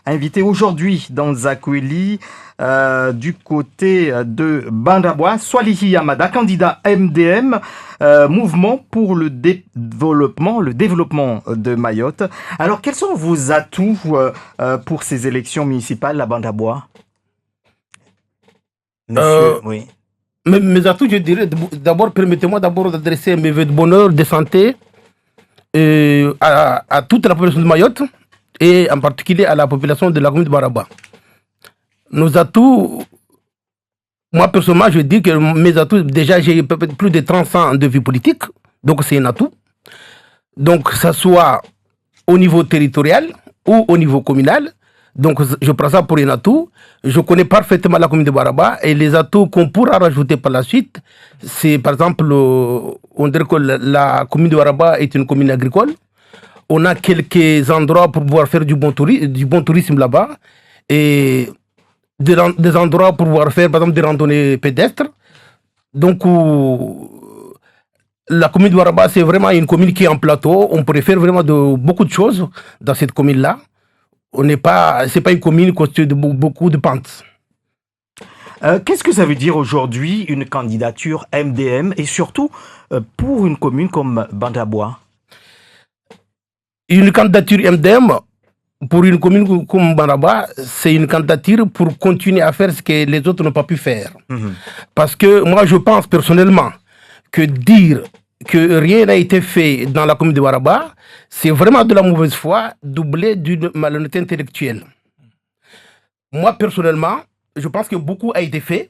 invité aujourd'hui dans Zakweli du côté de Bandabois, Swalihi Yamada, candidat MDM, Mouvement pour le développement de Mayotte. Alors, quels sont vos atouts pour ces élections municipales à Bandabois? Monsieur, oui. Mes atouts, je dirais, d'abord, permettez-moi d'abord d'adresser mes vœux de bonheur, de santé à toute la population de Mayotte et en particulier à la population de la commune de Baraba. Nos atouts, moi personnellement, je dis que mes atouts, déjà j'ai plus de 30 ans de vie politique, donc c'est un atout. Donc, que ce soit au niveau territorial ou au niveau communal. Donc, je prends ça pour un atout. Je connais parfaitement la commune de Baraba et les atouts qu'on pourra rajouter par la suite, c'est par exemple, on dirait que la commune de Baraba est une commune agricole. On a quelques endroits pour pouvoir faire du bon tourisme là-bas et des endroits pour pouvoir faire, par exemple, des randonnées pédestres. Donc, la commune de Baraba, c'est vraiment une commune qui est en plateau. On pourrait faire vraiment beaucoup de choses dans cette commune-là. C'est pas une commune constituée de beaucoup de pentes. Qu'est-ce que ça veut dire aujourd'hui une candidature MDM et surtout pour une commune comme Bandabois? Une candidature MDM pour une commune comme Bandabois, c'est une candidature pour continuer à faire ce que les autres n'ont pas pu faire. Parce que moi, je pense personnellement que dire que rien n'a été fait dans la commune de Baraba, c'est vraiment de la mauvaise foi, doublé d'une malhonnêteté intellectuelle. Moi, personnellement, je pense que beaucoup a été fait,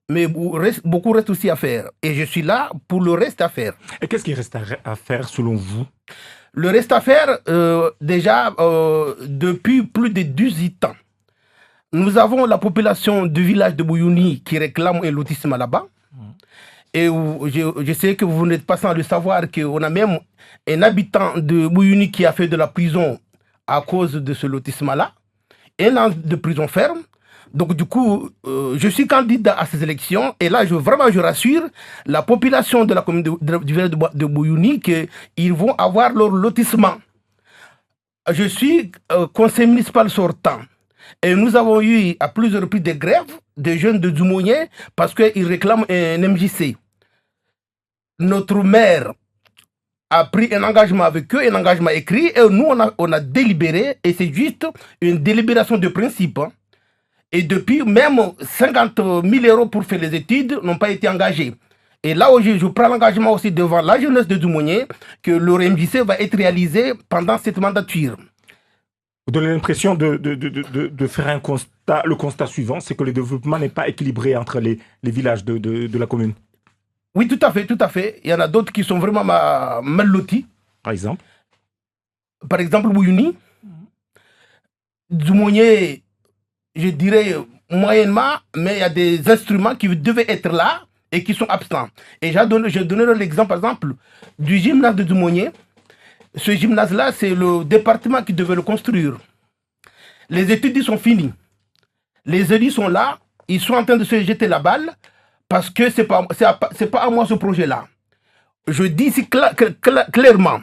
mais beaucoup reste aussi à faire. Et je suis là pour le reste à faire. Et qu'est-ce qui reste à faire selon vous? Le reste à faire, déjà, depuis plus de 18 ans, nous avons la population du village de Bouyouni qui réclame un lotissement là-bas. Et je sais que vous n'êtes pas sans le savoir qu'on a même un habitant de Bouyouni qui a fait de la prison à cause de ce lotissement-là. Un an de prison ferme. Donc du coup, je suis candidat à ces élections. Et là, je rassure la population de la commune du village de Bouyouni qu'ils vont avoir leur lotissement. Je suis conseiller municipal sortant. Et nous avons eu à plusieurs reprises des grèves des jeunes de Djoumounié parce qu'ils réclament un MJC. Notre maire a pris un engagement avec eux, un engagement écrit, et nous on a délibéré, et c'est juste une délibération de principe. Et depuis, même 50 000 € pour faire les études n'ont pas été engagés. Et là aujourd'hui, je prends l'engagement aussi devant la jeunesse de Djoumounié que le MJC va être réalisé pendant cette mandature. Vous donnez l'impression de faire le constat suivant, c'est que le développement n'est pas équilibré entre les villages de la commune. Oui, tout à fait, tout à fait. Il y en a d'autres qui sont vraiment mal lotis. Par exemple? Par exemple, Bouyouni. Djoumounié, je dirais moyennement, mais il y a des instruments qui devaient être là et qui sont absents. Et je donnerai l'exemple, par exemple, du gymnase de Djoumounié. Ce gymnase-là, c'est le département qui devait le construire. Les études sont finies. Les élus sont là, ils sont en train de se jeter la balle parce que c'est pas à moi ce projet-là. Je dis ici clairement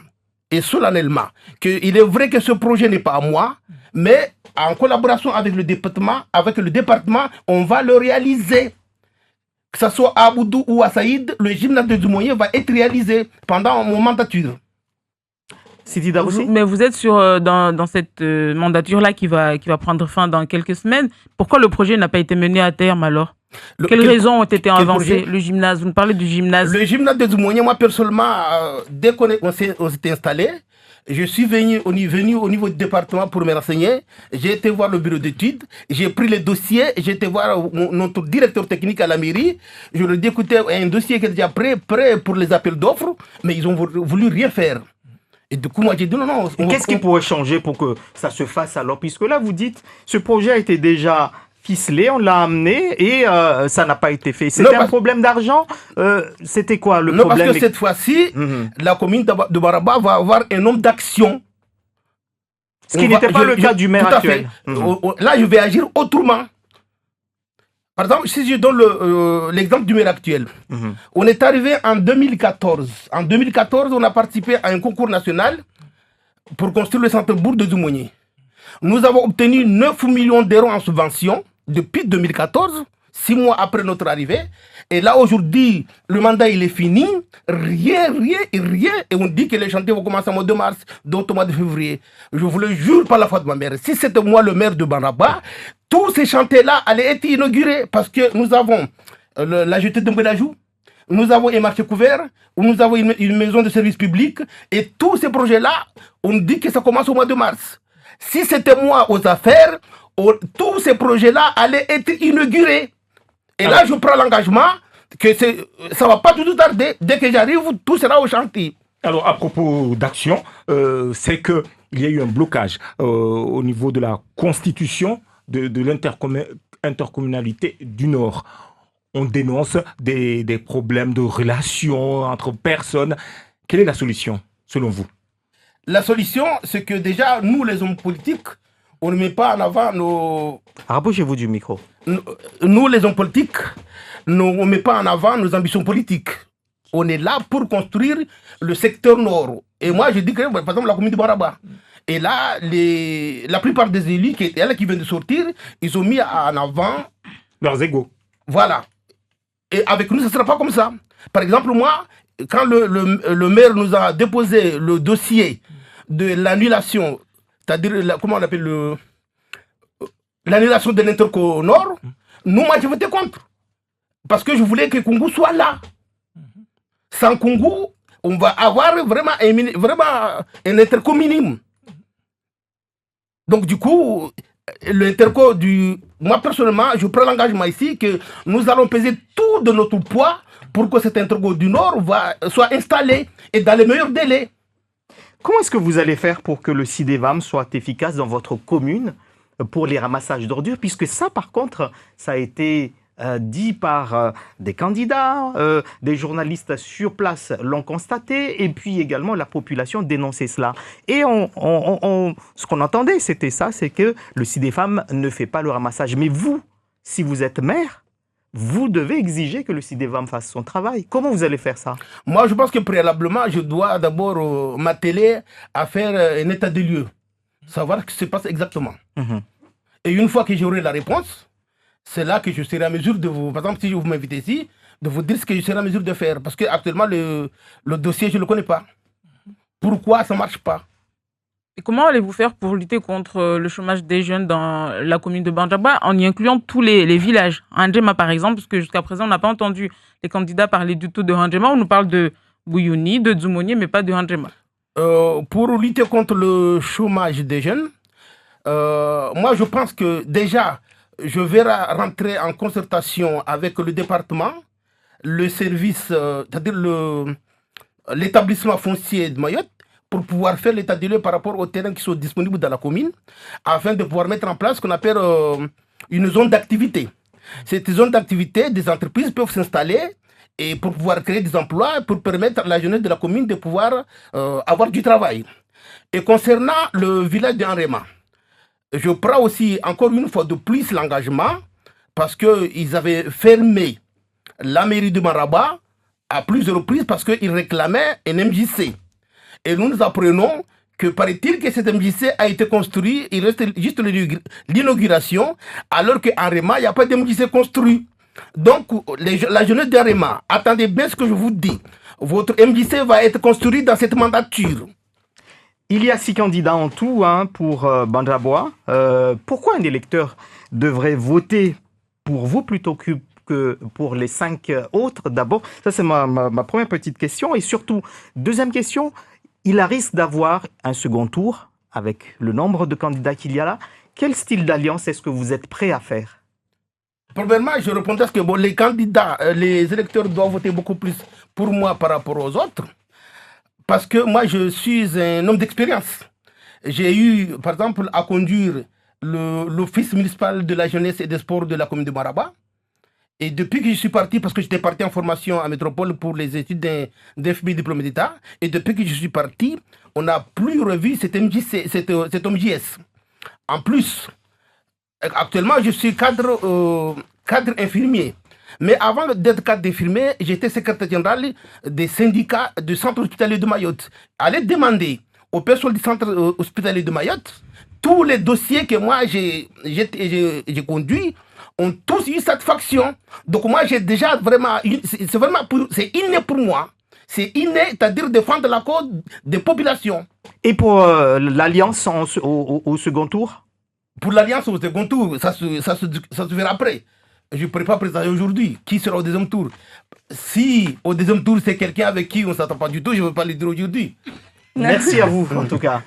et solennellement qu'il est vrai que ce projet n'est pas à moi, mais en collaboration avec le département, on va le réaliser. Que ce soit à Aboudou ou à Saïd, le gymnase de Djoumounié va être réalisé pendant mon mandature. Mais vous êtes dans cette mandature-là qui va prendre fin dans quelques semaines. Pourquoi le projet n'a pas été mené à terme alors? Quelles raisons ont été avancées? Le gymnase, vous me parlez du gymnase. Le gymnase de Djoumounié, moi personnellement, dès qu'on s'est installé, je suis venu au niveau du département pour me renseigner. J'ai été voir le bureau d'études, j'ai pris les dossiers, j'ai été voir notre directeur technique à la mairie. Je leur ai dit, écoutez, un dossier qui est déjà prêt pour les appels d'offres, mais ils ont voulu rien faire. Et du coup, moi, j'ai dit non. Qu'est-ce qui pourrait changer pour que ça se fasse alors? Puisque là, vous dites, ce projet a été déjà ficelé, on l'a amené et ça n'a pas été fait. C'était un problème d'argent? C'était quoi le problème? Non, parce que cette fois-ci, la commune de Baraba va avoir un nombre d'actions. Ce qui n'était pas le cas du maire actuel. Là, je vais agir autrement. Par exemple, si je donne l'exemple du maire actuel, on est arrivé en 2014. En 2014, on a participé à un concours national pour construire le centre-bourg de Djoumounié. Nous avons obtenu 9 millions d'euros en subvention depuis 2014, 6 mois après notre arrivée. Et là, aujourd'hui, le mandat, il est fini. Rien. Et on dit que les chantiers vont commencer au mois de mars, d'autres au mois de février. Je vous le jure par la foi de ma mère. Si c'était moi le maire de Banaba, tous ces chantiers-là allaient être inaugurés parce que nous avons la jetée de Mbelajou, nous avons un marché couvert, nous avons une maison de service public. Et tous ces projets-là, on dit que ça commence au mois de mars. Si c'était moi aux affaires, tous ces projets-là allaient être inaugurés. Et là, je prends l'engagement que ça ne va pas tout tarder. Dès que j'arrive, tout sera au chantier. Alors, à propos d'action, c'est qu'il y a eu un blocage au niveau de la constitution de l'intercommunalité du Nord. On dénonce des problèmes de relations entre personnes. Quelle est la solution, selon vous? La solution, c'est que déjà, nous, les hommes politiques, on ne met pas en avant nos... Rapprochez-vous du micro. Nous, les hommes politiques, on ne met pas en avant nos ambitions politiques. On est là pour construire le secteur nord. Et moi, je dis que, par exemple, la commune de Banaba. Et là, la plupart des élus qui viennent de sortir, ils ont mis en avant... leurs égaux. Voilà. Et avec nous, ce ne sera pas comme ça. Par exemple, moi, quand le maire nous a déposé le dossier de l'annulation, c'est-à-dire, comment on appelle l'annulation de l'Interco Nord, moi, j'ai voté contre. Parce que je voulais que Kungu soit là. Sans Kungu, on va avoir vraiment un Interco minime. Donc, du coup, l'Interco moi, personnellement, je prends l'engagement ici que nous allons peser tout de notre poids pour que cet Interco du Nord soit installé et dans les meilleurs délais. Comment est-ce que vous allez faire pour que le CIDEVAM soit efficace dans votre commune pour les ramassages d'ordures? Puisque ça, par contre, ça a été dit par des candidats, des journalistes sur place l'ont constaté, et puis également la population dénonçait cela. Et ce qu'on entendait, c'était ça, c'est que le CIDEVAM ne fait pas le ramassage. Mais vous, si vous êtes maire, vous devez exiger que le CIDEVAM fasse son travail. Comment vous allez faire ça? Moi, je pense que préalablement, je dois d'abord m'atteler à faire un état des lieux, savoir ce qui se passe exactement. Et une fois que j'aurai la réponse, c'est là que je serai en mesure de vous, par exemple, si vous m'invitez ici, de vous dire ce que je serai en mesure de faire. Parce qu'actuellement, le dossier, je ne le connais pas. Pourquoi ça ne marche pas? Et comment allez-vous faire pour lutter contre le chômage des jeunes dans la commune de Bandaba en y incluant tous les villages? Handjema, par exemple, parce que jusqu'à présent, on n'a pas entendu les candidats parler du tout de Handjema. On nous parle de Bouyouni, de Dzumonié, mais pas de Handjema. Pour lutter contre le chômage des jeunes, moi, je pense que déjà, je vais rentrer en concertation avec le département, le service, c'est-à-dire l'établissement foncier de Mayotte, pour pouvoir faire l'état des lieux par rapport aux terrains qui sont disponibles dans la commune, afin de pouvoir mettre en place ce qu'on appelle une zone d'activité. Cette zone d'activité, des entreprises peuvent s'installer et pour pouvoir créer des emplois, pour permettre à la jeunesse de la commune de pouvoir avoir du travail. Et concernant le village de Handjema, je prends aussi encore une fois de plus l'engagement parce qu'ils avaient fermé la mairie de Banaba à plusieurs reprises parce qu'ils réclamaient un MJC. Et nous apprenons que paraît-il que cet MJC a été construit, il reste juste l'inauguration, alors qu'en Handjema, il n'y a pas de MJC construit. Donc, la jeunesse d'Handjema, attendez bien ce que je vous dis. Votre MJC va être construit dans cette mandature. Il y a 6 candidats en tout pour Bandabois. Pourquoi un électeur devrait voter pour vous plutôt que pour les 5 autres d'abord? Ça, c'est ma première petite question. Et surtout, deuxième question, il risque d'avoir un second tour avec le nombre de candidats qu'il y a là. Quel style d'alliance est-ce que vous êtes prêt à faire? Premièrement, je répondais à ce que les candidats, les électeurs doivent voter beaucoup plus pour moi par rapport aux autres. Parce que moi, je suis un homme d'expérience. J'ai eu, par exemple, à conduire l'office municipal de la jeunesse et des sports de la commune de Banaba. Et depuis que je suis parti, parce que j'étais parti en formation à Métropole pour les études d'un FBI diplômé d'État, et depuis que je suis parti, on n'a plus revu cet OMJS. En plus, actuellement, je suis cadre infirmier. Mais avant d'être cadre infirmier, j'étais secrétaire général des syndicats du centre hospitalier de Mayotte. Allez demander au personnel du centre hospitalier de Mayotte tous les dossiers que moi j'ai conduits ont tous eu satisfaction. Donc moi j'ai déjà vraiment, c'est inné pour moi. C'est inné, c'est-à-dire défendre la cause des populations. Et pour l'Alliance au second tour? Pour l'Alliance au second tour, ça se verra après. Je ne pourrais pas présenter aujourd'hui qui sera au deuxième tour. Si au deuxième tour c'est quelqu'un avec qui on ne s'attend pas du tout, je ne veux pas le dire aujourd'hui. Merci à vous en tout cas.